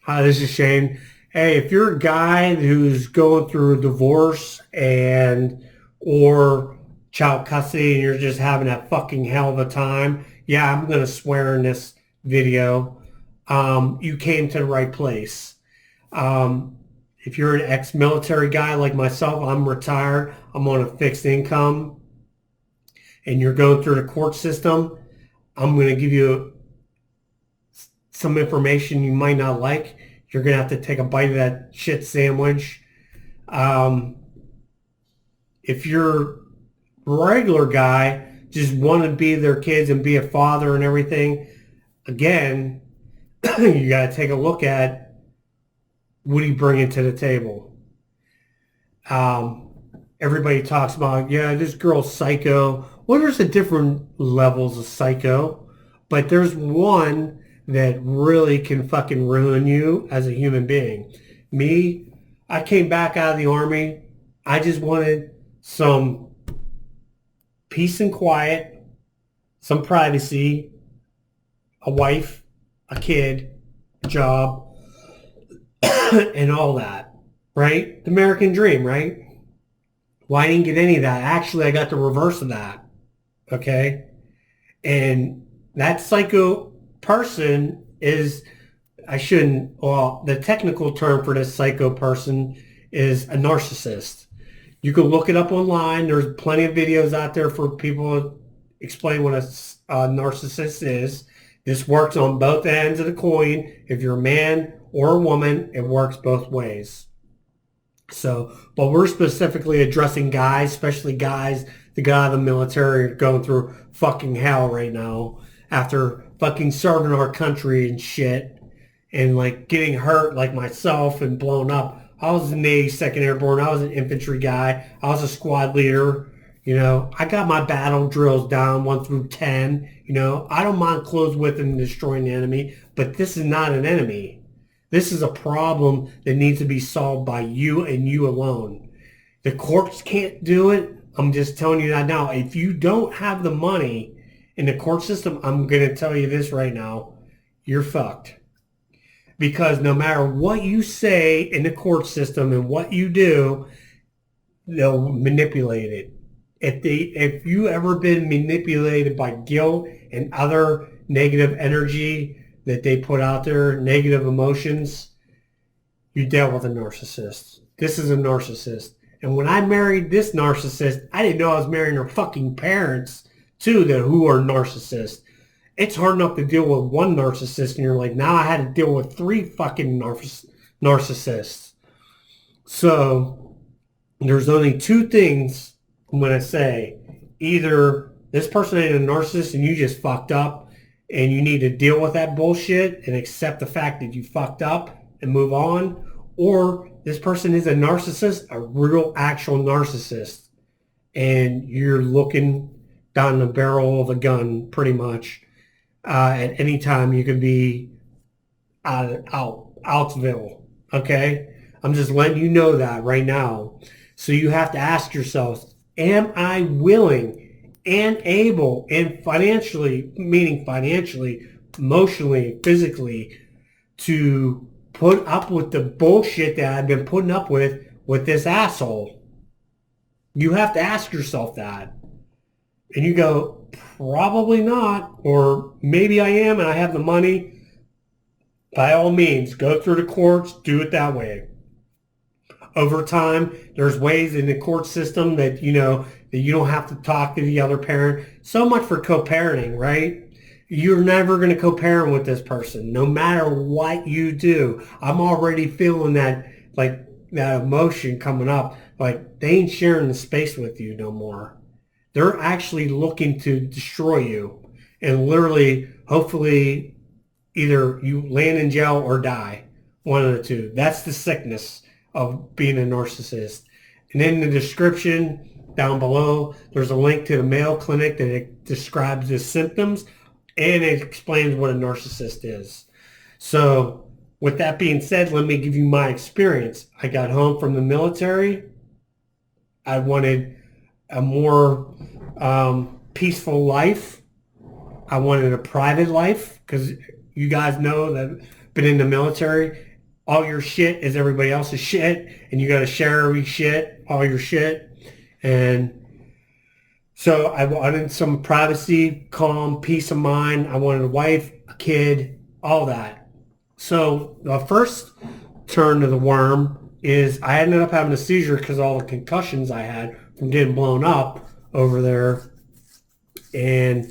Hi, this is Shane. Hey, if you're a guy who's going through a divorce and or child custody and you're just having a fucking hell of a time, yeah, I'm gonna swear in this video. You came to the right place. Um, if you're an ex-military guy like myself, I'm retired. I'm on a fixed income, and you're going through the court system. I'm gonna give you some information you might not like. You're gonna have to take a bite of that shit sandwich. Um, if you're a regular guy, just want to be their kids and be a father and everything, again, you got to take a look at what are you bringing to the table. Um, Everybody talks about, yeah, this girl's psycho. Well, there's the different levels of psycho, but there's one that really can fucking ruin you as a human being. Me, I came back out of the army. I just wanted some peace and quiet, some privacy, a wife, a kid, a job, and all that, right? The American dream, right? Well, I didn't get any of that. Actually, I got the reverse of that. Okay. And that psycho person is, I shouldn't, well, the technical term for this psycho person is a narcissist. You can look it up online. There's plenty of videos out there for people to explain what a narcissist is. This works on both ends of the coin. If you're a man or a woman, it works both ways. So, but we're specifically addressing guys, especially guys that got out of the military are going through fucking hell right now after fucking serving our country and shit and like getting hurt like myself and blown up. I was in the 82nd Airborne. I was an infantry guy. I was a squad leader. I got my battle drills down 1 through 10. I don't mind close with and destroying the enemy, but this is not an enemy. This is a problem that needs to be solved by you and you alone. The courts can't do it. I'm just telling you that now. If you don't have the money in the court system, I'm going to tell you this right now. You're fucked. Because no matter what you say in the court system and what you do, they'll manipulate it. If you ever been manipulated by guilt and other negative energy that they put out there, negative emotions, you dealt with a narcissist. This is a narcissist. And when I married this narcissist, I didn't know I was marrying her fucking parents too, who are narcissists. It's hard enough to deal with one narcissist, and you're like, now I had to deal with 3 fucking narcissists. So there's only 2 things I'm going to say. Either this person ain't a narcissist and you just fucked up and you need to deal with that bullshit and accept the fact that you fucked up and move on, or this person is a narcissist, a real actual narcissist, and you're looking down the barrel of a gun pretty much. At any time you can be outsville. Okay, I'm just letting you know that right now. So you have to ask yourself, am I willing and able and financially, meaning financially, emotionally, physically, to put up with the bullshit that I've been putting up with this asshole? You have to ask yourself that. And you go, probably not, or maybe I am and I have the money. By all means, go through the courts, do it that way. Over time, there's ways in the court system that, that you don't have to talk to the other parent. So much for co-parenting, right? You're never going to co-parent with this person, no matter what you do. I'm already feeling that, like, that emotion coming up. Like, they ain't sharing the space with you no more. They're actually looking to destroy you and literally, hopefully, either you land in jail or die. One of the two. That's the sickness of being a narcissist. And in the description down below, there's a link to the Mayo Clinic that it describes the symptoms and it explains what a narcissist is. So with that being said, let me give you my experience. I got home from the military. I wanted a more peaceful life. I wanted a private life because you guys know that I've been in the military. all your shit is everybody else's shit, and you got to share every shit, all your shit. And so I wanted some privacy, calm, peace of mind. I wanted a wife, a kid, all that. So the first turn to the worm is I ended up having a seizure because of all the concussions I had from getting blown up over there. And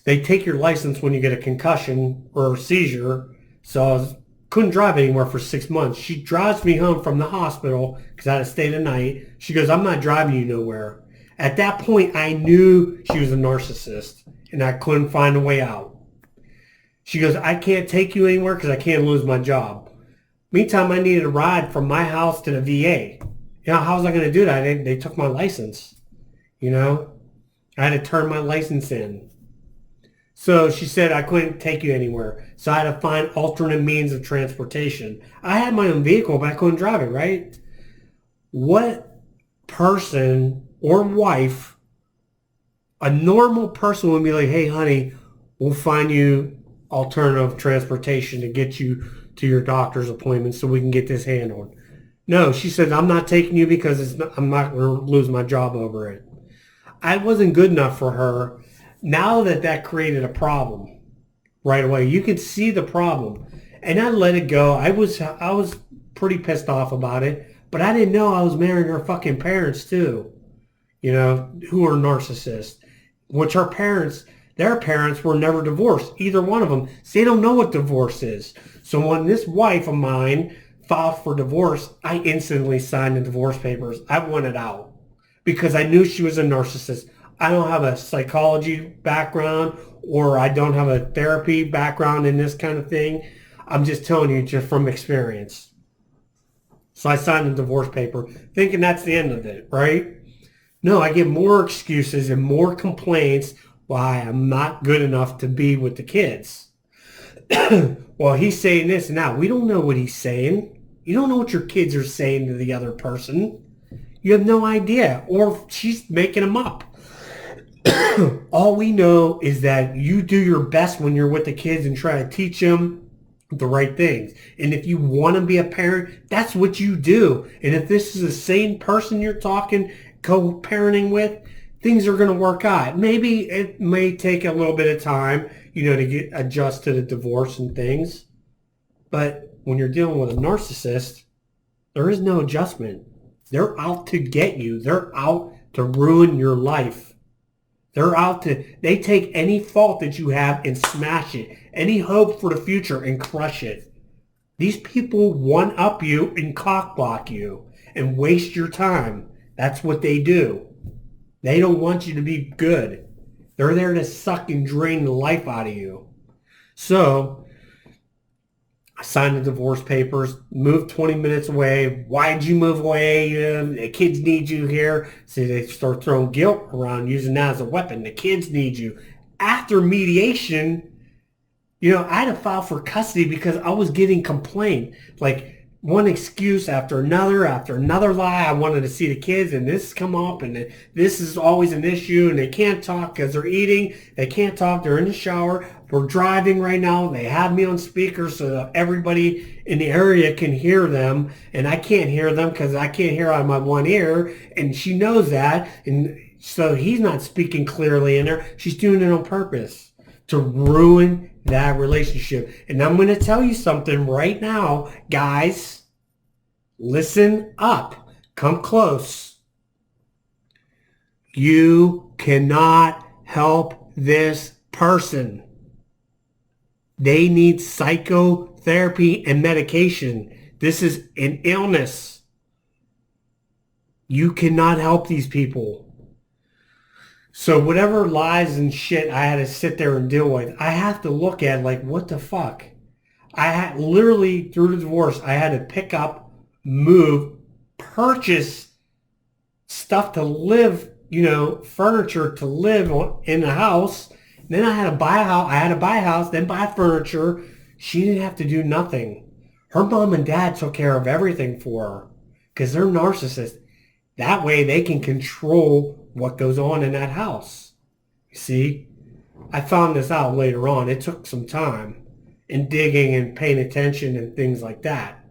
they take your license when you get a concussion or a seizure. So couldn't drive anywhere for 6 months. She drives me home from the hospital because I had to stay the night. She goes, I'm not driving you nowhere. At that point, I knew she was a narcissist and I couldn't find a way out. She goes, I can't take you anywhere because I can't lose my job. Meantime, I needed a ride from my house to the VA. You know, how was I going to do that? They took my license. You know, I had to turn my license in. So she said I couldn't take you anywhere. So I had to find alternate means of transportation. I had my own vehicle, but I couldn't drive it, right? What person or wife, a normal person would be like, hey, honey, we'll find you alternative transportation to get you to your doctor's appointment so we can get this handled. No, she said, I'm not taking you because I'm not going to lose my job over it. I wasn't good enough for her. Now that created a problem right away. You could see the problem. And I let it go. I was pretty pissed off about it. But I didn't know I was marrying her fucking parents too. You know, who are narcissists. Which her parents, their parents were never divorced. Either one of them. So they don't know what divorce is. So when this wife of mine filed for divorce, I instantly signed the divorce papers. I wanted out. Because I knew she was a narcissist. I don't have a psychology background or I don't have a therapy background in this kind of thing. I'm just telling you just from experience. So I signed the divorce paper thinking that's the end of it, right? No, I get more excuses and more complaints why I'm not good enough to be with the kids. Well, he's saying this now. We don't know what he's saying. You don't know what your kids are saying to the other person. You have no idea. Or she's making them up. All we know is that you do your best when you're with the kids and try to teach them the right things. And if you want to be a parent, that's what you do. And if this is the same person you're talking, co-parenting with, things are going to work out. Maybe it may take a little bit of time, you know, to adjust to the divorce and things. But when you're dealing with a narcissist, there is no adjustment. They're out to get you. They're out to ruin your life. They take any fault that you have and smash it. Any hope for the future and crush it. These people one-up you and cock-block you and waste your time. That's what they do. They don't want you to be good. They're there to suck and drain the life out of you. So I signed the divorce papers, moved 20 minutes away. Why'd you move away? The kids need you here. See, they start throwing guilt around, using that as a weapon. The kids need you. After mediation, you know, I had to file for custody because I was getting complained. Like one excuse after another lie. I wanted to see the kids and this come up and this is always an issue and they can't talk because they're eating. They can't talk. They're in the shower. We're driving right now. They have me on speaker so that everybody in the area can hear them. And I can't hear them because I can't hear out of my one ear. And she knows that. And so he's not speaking clearly in there. She's doing it on purpose to ruin that relationship. And I'm going to tell you something right now, guys. Listen up. Come close. You cannot help this person. They need psychotherapy and medication. This is an illness. You cannot help these people. So whatever lies and shit I had to sit there and deal with, I have to look at like, what the fuck? I had literally, through the divorce, I had to pick up, move, purchase stuff to live, you know, furniture to live in the house. Then I had to buy a house. I had to buy a house, then buy furniture. She didn't have to do nothing. Her mom and dad took care of everything for her because they're narcissists. That way they can control what goes on in that house. You see, I found this out later on. It took some time and digging and paying attention and things like that.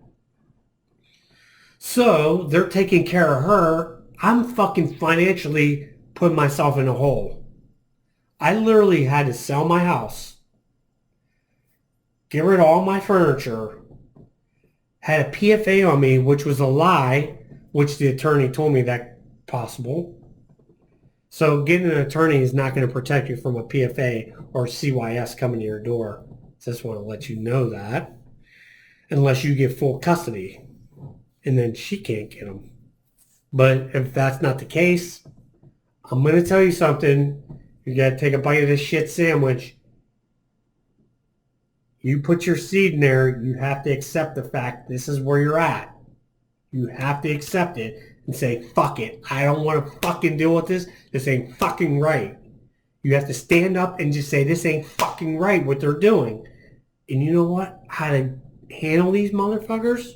So they're taking care of her. I'm fucking financially putting myself in a hole. I literally had to sell my house, get rid of all my furniture, had a PFA on me, which was a lie, which the attorney told me that possible. So getting an attorney is not going to protect you from a PFA or CYS coming to your door. Just want to let you know that. Unless you get full custody. And then she can't get them. But if that's not the case, I'm going to tell you something. You got to take a bite of this shit sandwich. You put your seed in there, you have to accept the fact this is where you're at. You have to accept it and say, fuck it. I don't want to fucking deal with this. This ain't fucking right. You have to stand up and just say, this ain't fucking right what they're doing. And you know what? How to handle these motherfuckers?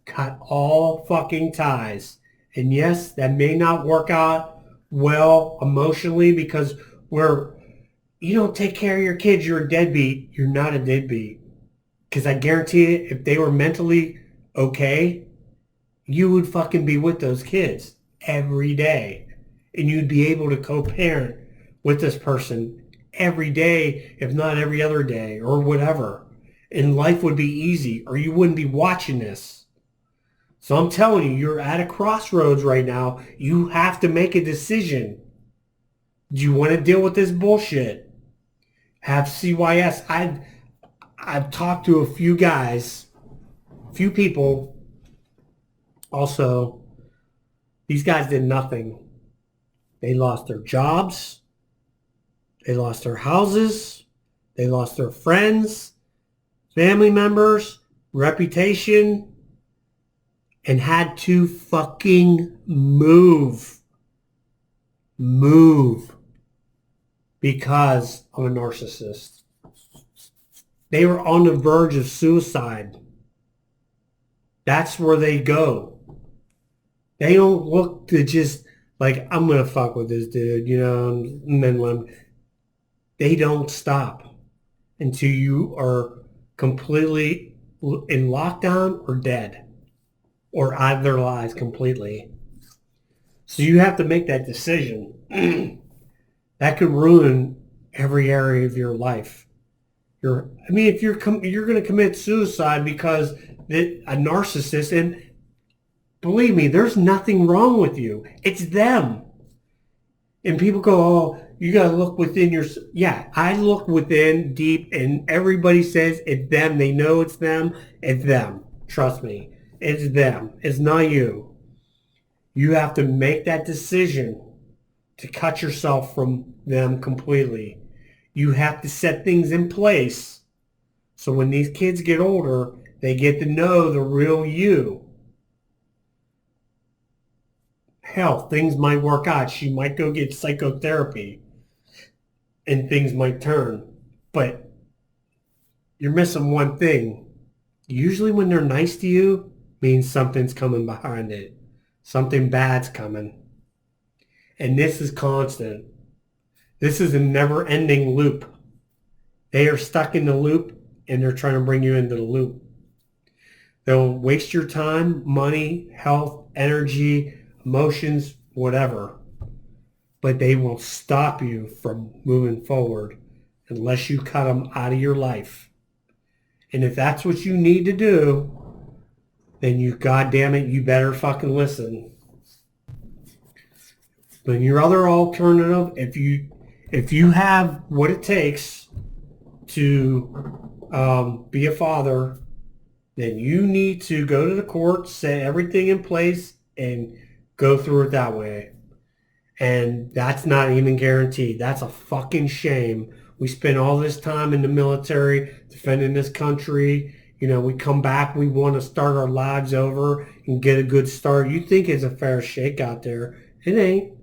Cut all fucking ties. And yes, that may not work out well emotionally because you don't take care of your kids, you're a deadbeat. You're not a deadbeat. Because I guarantee you, if they were mentally okay, you would fucking be with those kids every day. And you'd be able to co-parent with this person every day, if not every other day or whatever. And life would be easy or you wouldn't be watching this. So I'm telling you, you're at a crossroads right now. You have to make a decision. Do you want to deal with this bullshit? Have CYS. I've talked to a few guys, a few people. Also, these guys did nothing. They lost their jobs. They lost their houses. They lost their friends, family members, reputation, and had to fucking move because of a narcissist. They were on the verge of suicide. That's where they go. They don't look to just like, I'm going to fuck with this dude, and then they don't stop until you are completely in lockdown or dead. Or out of their lives completely. So you have to make that decision. That could ruin every area of your life. If you're going to commit suicide because a narcissist, and believe me, there's nothing wrong with you. It's them. And people go, oh, you got to look within your... Yeah, I look within deep, and everybody says it's them. They know it's them. It's them. Trust me. It's them. It's not you. You have to make that decision to cut yourself from them completely. You have to set things in place so when these kids get older, they get to know the real you. Hell, things might work out. She might go get psychotherapy and things might turn. But you're missing one thing. Usually when they're nice to you, means something's coming behind it. Something bad's coming. And this is constant. This is a never-ending loop. They are stuck in the loop and they're trying to bring you into the loop. They'll waste your time, money, health, energy, emotions, whatever. But they will stop you from moving forward unless you cut them out of your life. And if that's what you need to do, then you better fucking listen. But your other alternative, if you have what it takes to be a father, then you need to go to the court, set everything in place, and go through it that way. And that's not even guaranteed. That's a fucking shame. We spend all this time in the military defending this country. We come back, we want to start our lives over and get a good start. You think it's a fair shake out there. It ain't.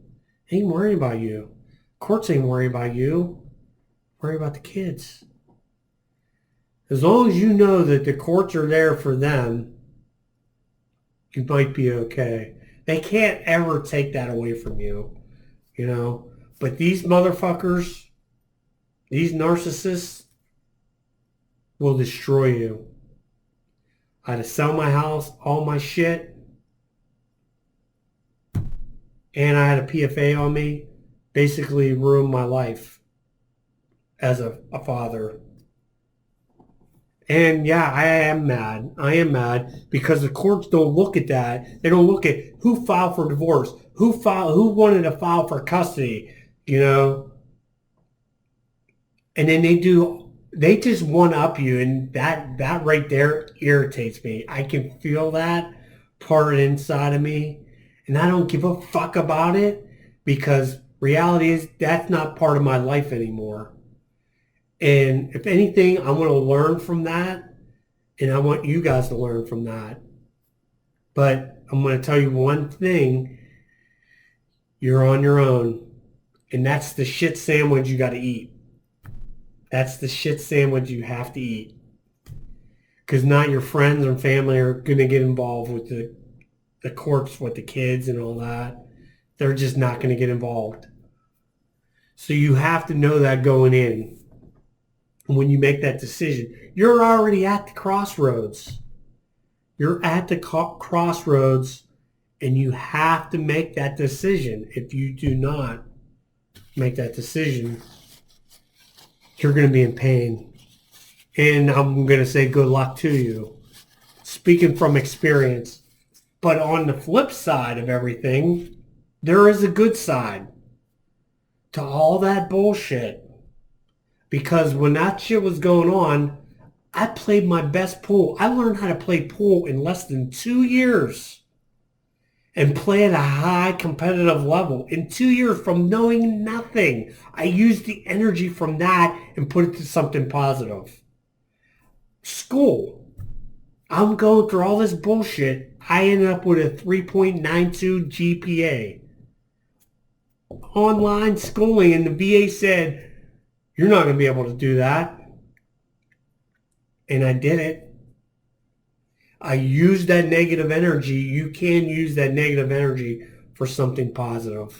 Ain't worrying about you. Courts ain't worrying about you. Worry about the kids. As long as you know that the courts are there for them, you might be okay. They can't ever take that away from you, But these motherfuckers, these narcissists will destroy you. I had to sell my house, all my shit, and I had a PFA on me. Basically ruined my life as a father. And yeah, I am mad. I am mad because the courts don't look at that. They don't look at who filed for divorce, who wanted to file for custody, you know. And then they just one up you, and that right there irritates me. I can feel that part inside of me, and I don't give a fuck about it because reality is that's not part of my life anymore. And if anything, I want to learn from that, and I want you guys to learn from that. But I'm going to tell you one thing, you're on your own, and that's the shit sandwich you got to eat. That's the shit sandwich you have to eat. Because not your friends and family are going to get involved with the courts with the kids and all that. They're just not going to get involved. So you have to know that going in. And when you make that decision, you're already at the crossroads. You're at the crossroads, and you have to make that decision. If you do not make that decision, you're going to be in pain. And I'm going to say good luck to you. Speaking from experience. But on the flip side of everything, there is a good side to all that bullshit. Because when that shit was going on, I played my best pool. I learned how to play pool in less than 2 years and play at a high competitive level. In 2 years from knowing nothing, I used the energy from that and put it to something positive. School. I'm going through all this bullshit. I ended up with a 3.92 GPA. Online schooling, and the VA said, you're not going to be able to do that. And I did it. I used that negative energy. You can use that negative energy for something positive.